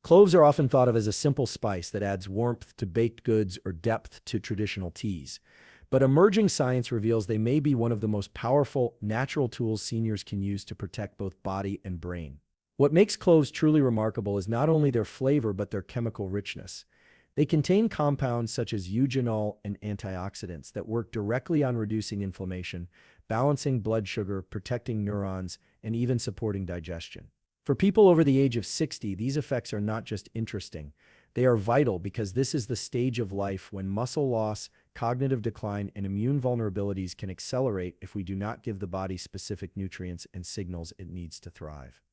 Cloves are often thought of as a simple spice that adds warmth to baked goods or depth to traditional teas. But emerging science reveals they may be one of the most powerful natural tools seniors can use to protect both body and brain. What makes cloves truly remarkable is not only their flavor but their chemical richness. They contain compounds such as eugenol and antioxidants that work directly on reducing inflammation, balancing blood sugar, protecting neurons, and even supporting digestion. For people over the age of 60, these effects are not just interesting. They are vital because this is the stage of life when muscle loss, cognitive decline, and immune vulnerabilities can accelerate if we do not give the body specific nutrients and signals it needs to thrive.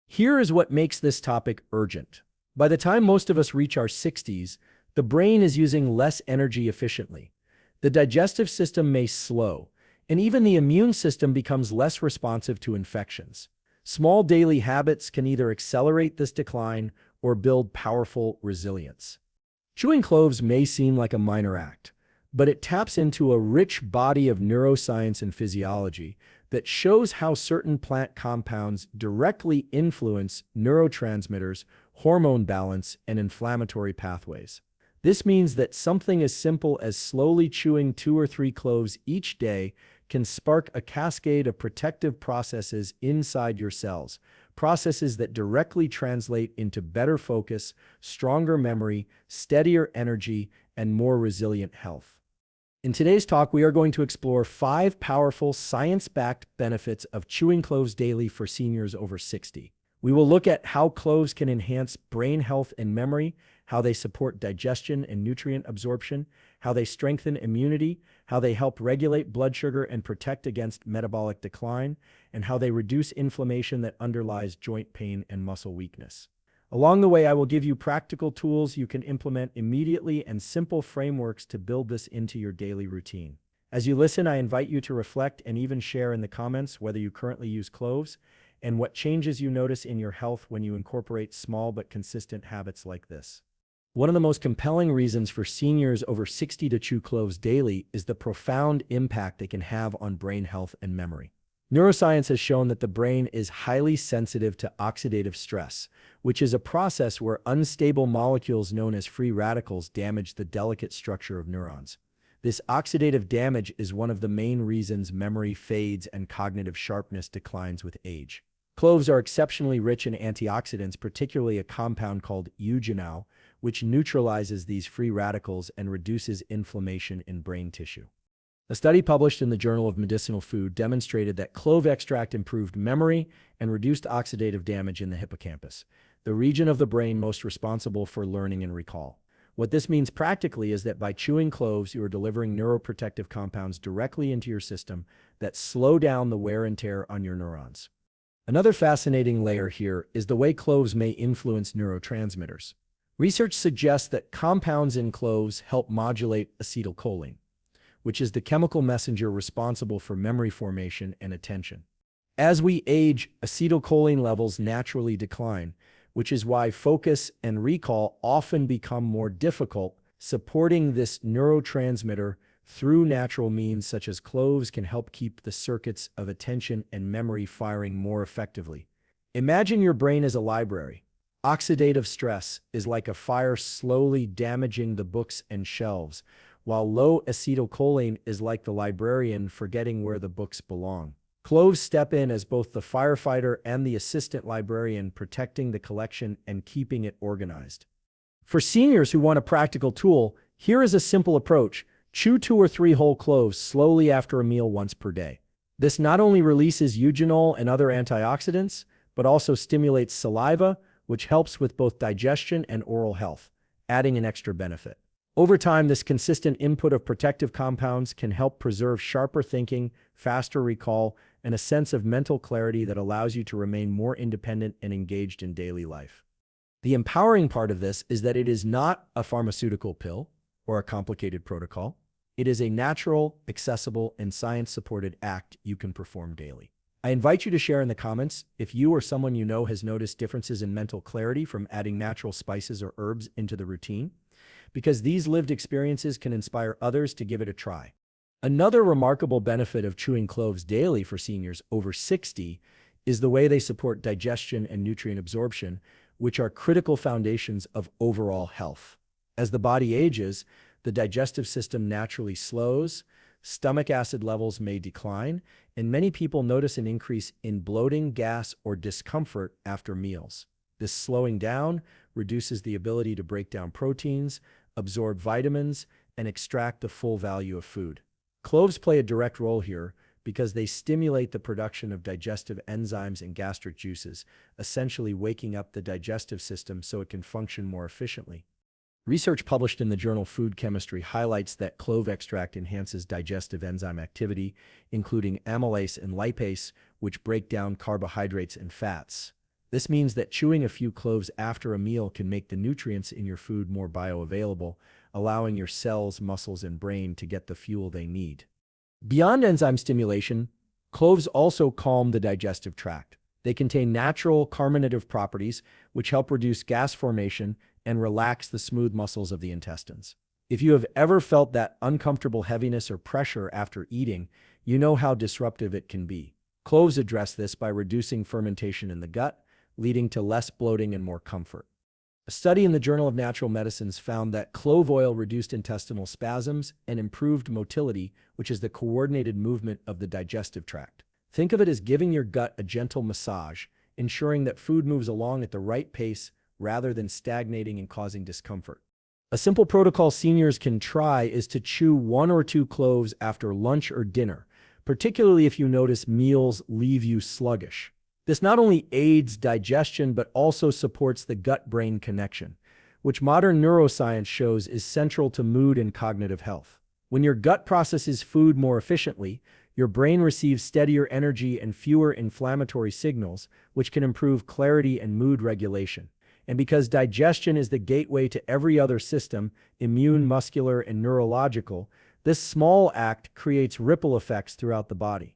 Here is what makes this topic urgent. By the time most of us reach our 60s, the brain is using less energy efficiently. The digestive system may slow, and even the immune system becomes less responsive to infections. Small daily habits can either accelerate this decline or build powerful resilience. Chewing cloves may seem like a minor act, but it taps into a rich body of neuroscience and physiology that shows how certain plant compounds directly influence neurotransmitters, hormone balance, and inflammatory pathways. This means that something as simple as slowly chewing 2 or 3 cloves each day can spark a cascade of protective processes inside your cells, processes that directly translate into better focus, stronger memory, steadier energy, and more resilient health. In today's talk, we are going to explore 5 powerful science-backed benefits of chewing cloves daily for seniors over 60. We will look at how cloves can enhance brain health and memory, how they support digestion and nutrient absorption, how they strengthen immunity, how they help regulate blood sugar and protect against metabolic decline, and how they reduce inflammation that underlies joint pain and muscle weakness. Along the way, I will give you practical tools you can implement immediately and simple frameworks to build this into your daily routine. As you listen, I invite you to reflect and even share in the comments whether you currently use cloves and what changes you notice in your health when you incorporate small but consistent habits like this. One of the most compelling reasons for seniors over 60 to chew cloves daily is the profound impact they can have on brain health and memory. Neuroscience has shown that the brain is highly sensitive to oxidative stress, which is a process where unstable molecules known as free radicals damage the delicate structure of neurons. This oxidative damage is one of the main reasons memory fades and cognitive sharpness declines with age. Cloves are exceptionally rich in antioxidants, particularly a compound called eugenol, which neutralizes these free radicals and reduces inflammation in brain tissue. A study published in the Journal of Medicinal Food demonstrated that clove extract improved memory and reduced oxidative damage in the hippocampus, the region of the brain most responsible for learning and recall. What this means practically is that by chewing cloves, you are delivering neuroprotective compounds directly into your system that slow down the wear and tear on your neurons. Another fascinating layer here is the way cloves may influence neurotransmitters. Research suggests that compounds in cloves help modulate acetylcholine, which is the chemical messenger responsible for memory formation and attention. As we age, acetylcholine levels naturally decline, which is why focus and recall often become more difficult. Supporting this neurotransmitter through natural means such as cloves can help keep the circuits of attention and memory firing more effectively. Imagine your brain as a library. Oxidative stress is like a fire slowly damaging the books and shelves, while low acetylcholine is like the librarian forgetting where the books belong. Cloves step in as both the firefighter and the assistant librarian, protecting the collection and keeping it organized. For seniors who want a practical tool, here is a simple approach. Chew 2 or 3 whole cloves slowly after a meal once per day. This not only releases eugenol and other antioxidants, but also stimulates saliva, which helps with both digestion and oral health, adding an extra benefit. Over time, this consistent input of protective compounds can help preserve sharper thinking, faster recall, and a sense of mental clarity that allows you to remain more independent and engaged in daily life. The empowering part of this is that it is not a pharmaceutical pill or a complicated protocol. It is a natural, accessible, and science-supported act you can perform daily. I invite you to share in the comments if you or someone you know has noticed differences in mental clarity from adding natural spices or herbs into the routine, because these lived experiences can inspire others to give it a try. Another remarkable benefit of chewing cloves daily for seniors over 60 is the way they support digestion and nutrient absorption, which are critical foundations of overall health. As the body ages, the digestive system naturally slows, stomach acid levels may decline, and many people notice an increase in bloating, gas, or discomfort after meals. This slowing down reduces the ability to break down proteins, absorb vitamins, and extract the full value of food. Cloves play a direct role here because they stimulate the production of digestive enzymes and gastric juices, essentially waking up the digestive system so it can function more efficiently. Research published in the journal Food Chemistry highlights that clove extract enhances digestive enzyme activity, including amylase and lipase, which break down carbohydrates and fats. This means that chewing a few cloves after a meal can make the nutrients in your food more bioavailable, allowing your cells, muscles, and brain to get the fuel they need. Beyond enzyme stimulation, cloves also calm the digestive tract. They contain natural carminative properties, which help reduce gas formation and relax the smooth muscles of the intestines. If you have ever felt that uncomfortable heaviness or pressure after eating, you know how disruptive it can be. Cloves address this by reducing fermentation in the gut, leading to less bloating and more comfort. A study in the Journal of Natural Medicines found that clove oil reduced intestinal spasms and improved motility, which is the coordinated movement of the digestive tract. Think of it as giving your gut a gentle massage, ensuring that food moves along at the right pace rather than stagnating and causing discomfort. A simple protocol seniors can try is to chew 1 or 2 cloves after lunch or dinner, particularly if you notice meals leave you sluggish. This not only aids digestion but also supports the gut-brain connection, which modern neuroscience shows is central to mood and cognitive health. When your gut processes food more efficiently, your brain receives steadier energy and fewer inflammatory signals, which can improve clarity and mood regulation. And because digestion is the gateway to every other system, immune, muscular, and neurological, this small act creates ripple effects throughout the body.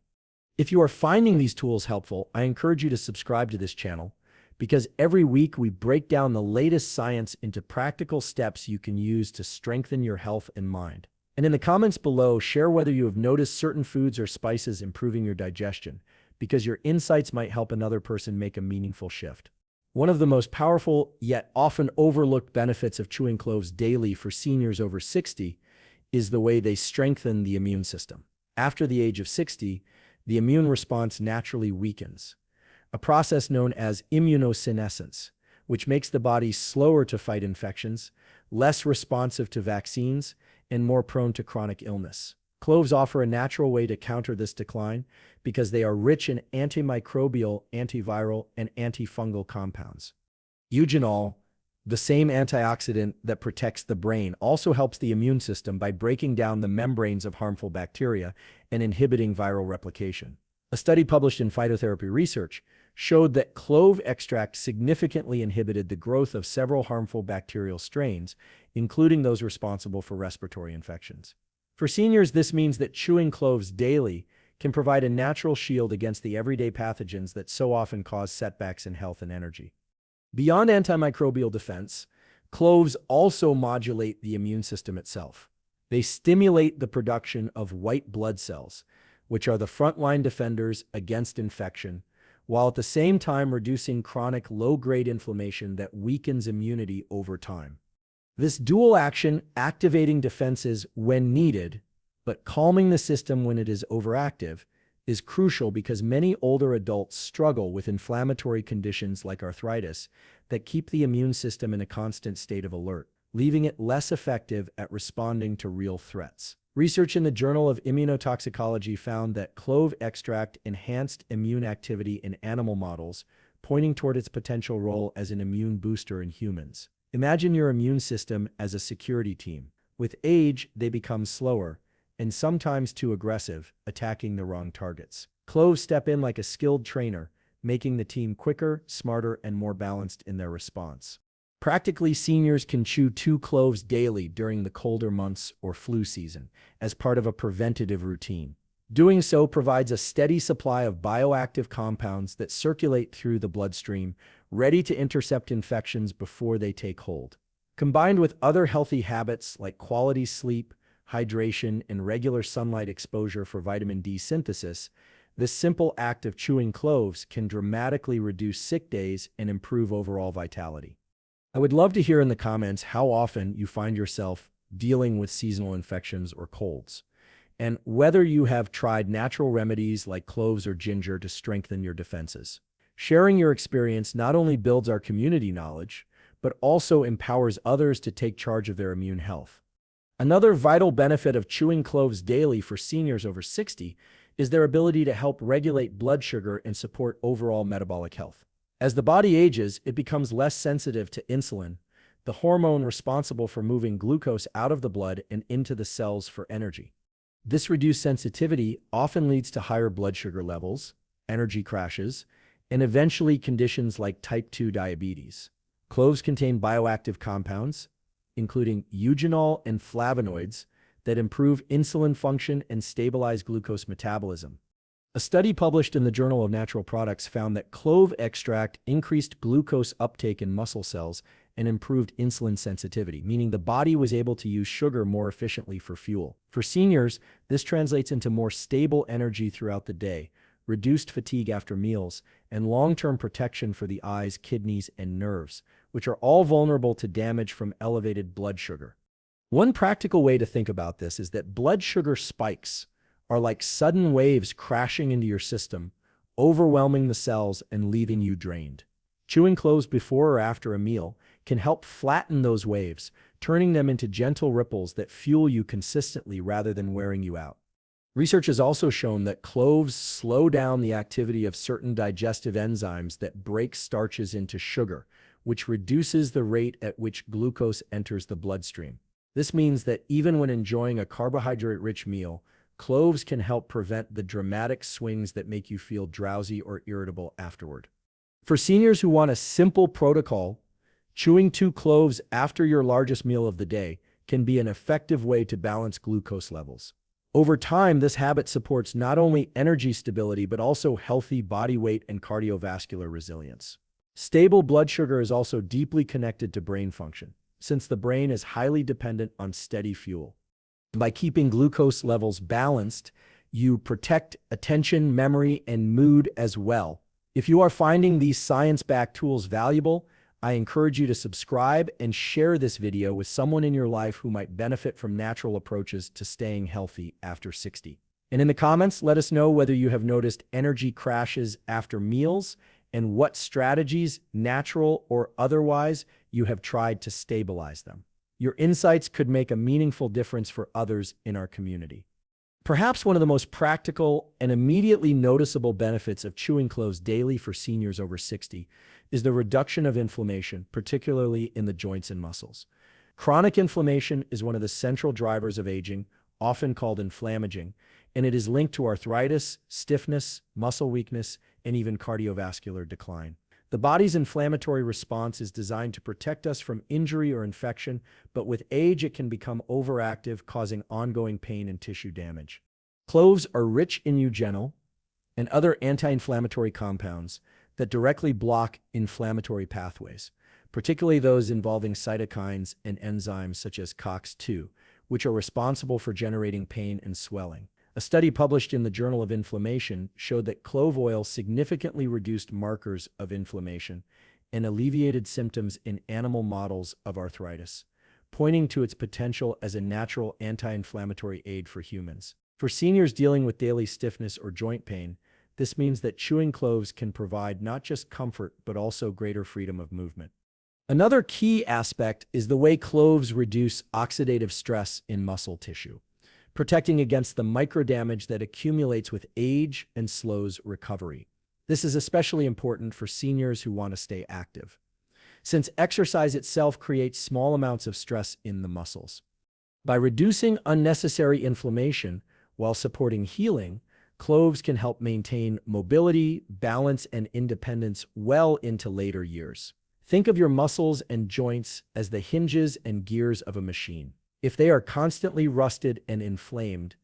If you are finding these tools helpful, I encourage you to subscribe to this channel because every week we break down the latest science into practical steps you can use to strengthen your health and mind. And in the comments below, share whether you have noticed certain foods or spices improving your digestion, because your insights might help another person make a meaningful shift. One of the most powerful yet often overlooked benefits of chewing cloves daily for seniors over 60 is the way they strengthen the immune system. After the age of 60, the immune response naturally weakens, a process known as immunosenescence, which makes the body slower to fight infections, less responsive to vaccines, and more prone to chronic illness. Cloves offer a natural way to counter this decline because they are rich in antimicrobial, antiviral, and antifungal compounds. Eugenol, the same antioxidant that protects the brain, also helps the immune system by breaking down the membranes of harmful bacteria and inhibiting viral replication. A study published in Phytotherapy Research showed that clove extract significantly inhibited the growth of several harmful bacterial strains, including those responsible for respiratory infections. For seniors, this means that chewing cloves daily can provide a natural shield against the everyday pathogens that so often cause setbacks in health and energy. Beyond antimicrobial defense, cloves also modulate the immune system itself. They stimulate the production of white blood cells, which are the frontline defenders against infection, while at the same time reducing chronic low-grade inflammation that weakens immunity over time. This dual action, activating defenses when needed, but calming the system when it is overactive, is crucial because many older adults struggle with inflammatory conditions like arthritis that keep the immune system in a constant state of alert, leaving it less effective at responding to real threats. Research in the Journal of Immunotoxicology found that clove extract enhanced immune activity in animal models, pointing toward its potential role as an immune booster in humans. Imagine your immune system as a security team. With age, they become slower and sometimes too aggressive, attacking the wrong targets. Cloves step in like a skilled trainer, making the team quicker, smarter, and more balanced in their response. Practically, seniors can chew 2 cloves daily during the colder months or flu season as part of a preventative routine. Doing so provides a steady supply of bioactive compounds that circulate through the bloodstream, ready to intercept infections before they take hold. Combined with other healthy habits like quality sleep, hydration, and regular sunlight exposure for vitamin D synthesis, This simple act of chewing cloves can dramatically reduce sick days and improve overall vitality. I would love to hear in the comments how often you find yourself dealing with seasonal infections or colds, and whether you have tried natural remedies like cloves or ginger to strengthen your defenses. Sharing your experience not only builds our community knowledge, but also empowers others to take charge of their immune health. Another vital benefit of chewing cloves daily for seniors over 60 is their ability to help regulate blood sugar and support overall metabolic health. As the body ages, it becomes less sensitive to insulin, the hormone responsible for moving glucose out of the blood and into the cells for energy. This reduced sensitivity often leads to higher blood sugar levels, energy crashes, and eventually conditions like type 2 diabetes. Cloves contain bioactive compounds, including eugenol and flavonoids, that improve insulin function and stabilize glucose metabolism. A study published in the Journal of Natural Products found that clove extract increased glucose uptake in muscle cells and improved insulin sensitivity, meaning the body was able to use sugar more efficiently for fuel. For seniors, this translates into more stable energy throughout the day, reduced fatigue after meals, and long-term protection for the eyes, kidneys, and nerves, which are all vulnerable to damage from elevated blood sugar. One practical way to think about this is that blood sugar spikes are like sudden waves crashing into your system, overwhelming the cells and leaving you drained. Chewing cloves before or after a meal can help flatten those waves, turning them into gentle ripples that fuel you consistently rather than wearing you out. Research has also shown that cloves slow down the activity of certain digestive enzymes that break starches into sugar, which reduces the rate at which glucose enters the bloodstream. This means that even when enjoying a carbohydrate-rich meal, cloves can help prevent the dramatic swings that make you feel drowsy or irritable afterward. For seniors who want a simple protocol, chewing 2 cloves after your largest meal of the day can be an effective way to balance glucose levels. Over time, this habit supports not only energy stability but also healthy body weight and cardiovascular resilience. Stable blood sugar is also deeply connected to brain function, since the brain is highly dependent on steady fuel. By keeping glucose levels balanced, you protect attention, memory, and mood as well. If you are finding these science-backed tools valuable, I encourage you to subscribe and share this video with someone in your life who might benefit from natural approaches to staying healthy after 60. And in the comments, let us know whether you have noticed energy crashes after meals and what strategies, natural or otherwise, you have tried to stabilize them. Your insights could make a meaningful difference for others in our community. Perhaps one of the most practical and immediately noticeable benefits of chewing cloves daily for seniors over 60 is the reduction of inflammation, particularly in the joints and muscles. Chronic inflammation is one of the central drivers of aging, often called inflammaging, and it is linked to arthritis, stiffness, muscle weakness, and even cardiovascular decline. The body's inflammatory response is designed to protect us from injury or infection, but with age it can become overactive, causing ongoing pain and tissue damage. Cloves are rich in eugenol and other anti-inflammatory compounds that directly block inflammatory pathways, particularly those involving cytokines and enzymes such as COX-2, which are responsible for generating pain and swelling. A study published in the Journal of Inflammation showed that clove oil significantly reduced markers of inflammation and alleviated symptoms in animal models of arthritis, pointing to its potential as a natural anti-inflammatory aid for humans. For seniors dealing with daily stiffness or joint pain, this means that chewing cloves can provide not just comfort but also greater freedom of movement. Another key aspect is the way cloves reduce oxidative stress in muscle tissue, protecting against the microdamage that accumulates with age and slows recovery. This is especially important for seniors who want to stay active, since exercise itself creates small amounts of stress in the muscles. By reducing unnecessary inflammation while supporting healing, cloves can help maintain mobility, balance, and independence well into later years. Think of your muscles and joints as the hinges and gears of a machine. If they are constantly rusted and inflamed,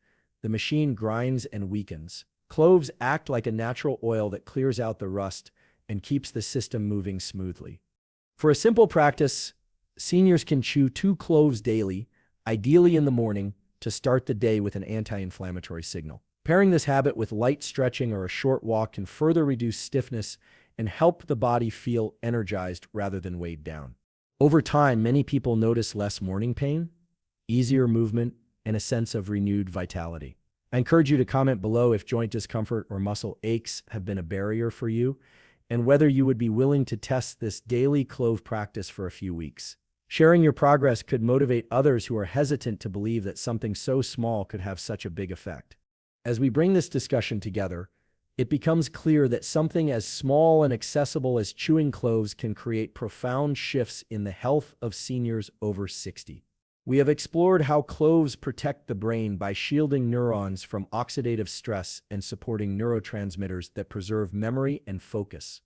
the machine grinds and weakens. Cloves act like a natural oil that clears out the rust and keeps the system moving smoothly. For a simple practice, seniors can chew 2 cloves daily, ideally in the morning, to start the day with an anti-inflammatory signal. Pairing this habit with light stretching or a short walk can further reduce stiffness and help the body feel energized rather than weighed down. Over time, many people notice less morning pain, easier movement, and a sense of renewed vitality. I encourage you to comment below if joint discomfort or muscle aches have been a barrier for you, and whether you would be willing to test this daily clove practice for a few weeks. Sharing your progress could motivate others who are hesitant to believe that something so small could have such a big effect. As we bring this discussion together, it becomes clear that something as small and accessible as chewing cloves can create profound shifts in the health of seniors over 60. We have explored how cloves protect the brain by shielding neurons from oxidative stress and supporting neurotransmitters that preserve memory and focus.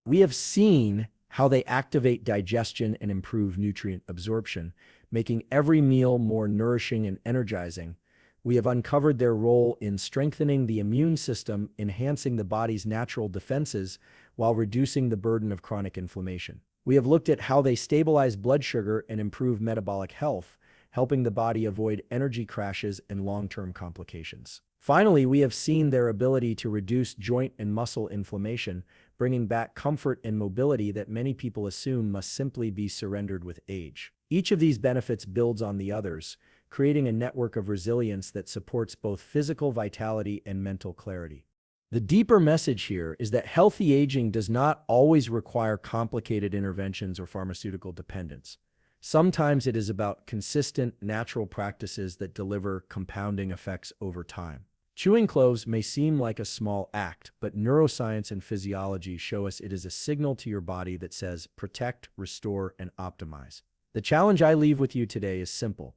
We have seen how they activate digestion and improve nutrient absorption, making every meal more nourishing and energizing. We have uncovered their role in strengthening the immune system, enhancing the body's natural defenses, while reducing the burden of chronic inflammation. We have looked at how they stabilize blood sugar and improve metabolic health, helping the body avoid energy crashes and long-term complications. Finally, we have seen their ability to reduce joint and muscle inflammation, bringing back comfort and mobility that many people assume must simply be surrendered with age. Each of these benefits builds on the others, creating a network of resilience that supports both physical vitality and mental clarity. The deeper message here is that healthy aging does not always require complicated interventions or pharmaceutical dependence. Sometimes it is about consistent, natural practices that deliver compounding effects over time. Chewing cloves may seem like a small act, but neuroscience and physiology show us it is a signal to your body that says protect, restore, and optimize. The challenge I leave with you today is simple.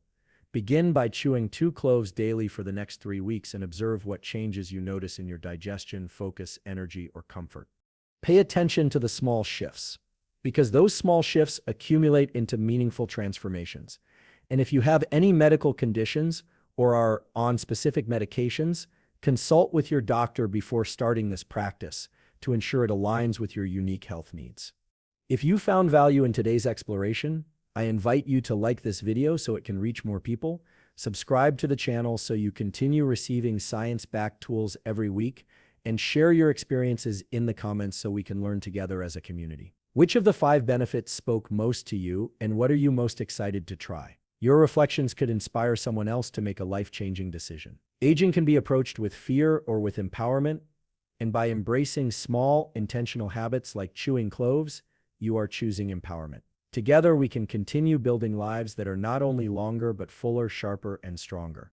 Begin by chewing 2 cloves daily for the next 3 weeks and observe what changes you notice in your digestion, focus, energy, or comfort. Pay attention to the small shifts, because those small shifts accumulate into meaningful transformations. And if you have any medical conditions or are on specific medications, consult with your doctor before starting this practice to ensure it aligns with your unique health needs. If you found value in today's exploration, I invite you to like this video so it can reach more people, subscribe to the channel so you continue receiving science-backed tools every week, and share your experiences in the comments so we can learn together as a community. Which of the 5 benefits spoke most to you, and what are you most excited to try? Your reflections could inspire someone else to make a life-changing decision. Aging can be approached with fear or with empowerment, and by embracing small, intentional habits like chewing cloves, you are choosing empowerment. Together, we can continue building lives that are not only longer but fuller, sharper, and stronger.